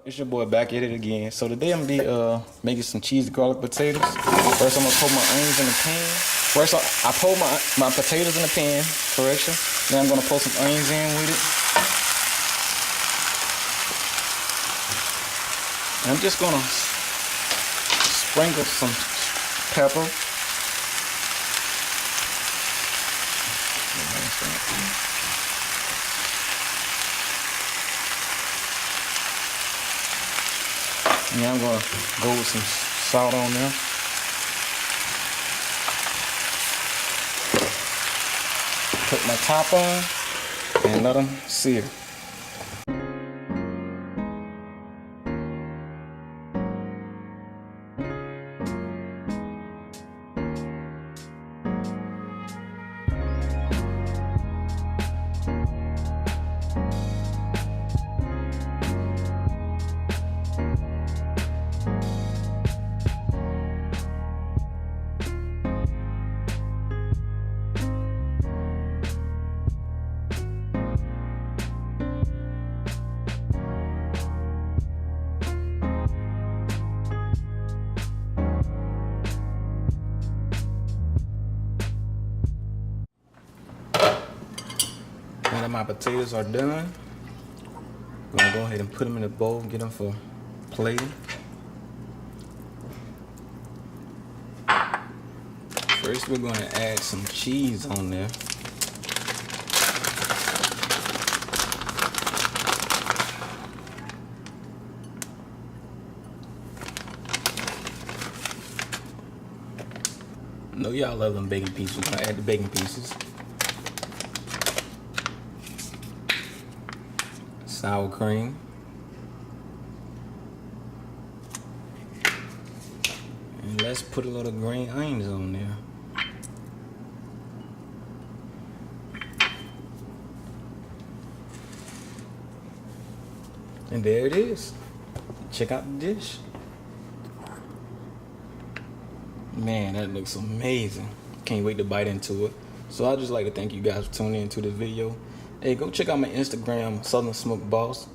It's your boy back at it again. So today I'm gonna be making some cheesy garlic potatoes. First I'm gonna put my onions in the pan. First I put my potatoes in the pan, correction. Then I'm gonna put some onions in with it. And I'm just gonna sprinkle some pepper. And then I'm gonna go with some salt on there. Put my top on and let them sear. Now that my potatoes are done, I'm gonna go ahead and put them in a bowl, get them for plating. First, we're gonna add some cheese on there. I know y'all love them bacon pieces. We're gonna add the bacon pieces. Sour cream. And let's put a little green onions on there. And there it is. Check out the dish. Man, that looks amazing. Can't wait to bite into it. So I'd just like to thank you guys for tuning into this video. Hey, go check out my Instagram, Southern Smoke Boss.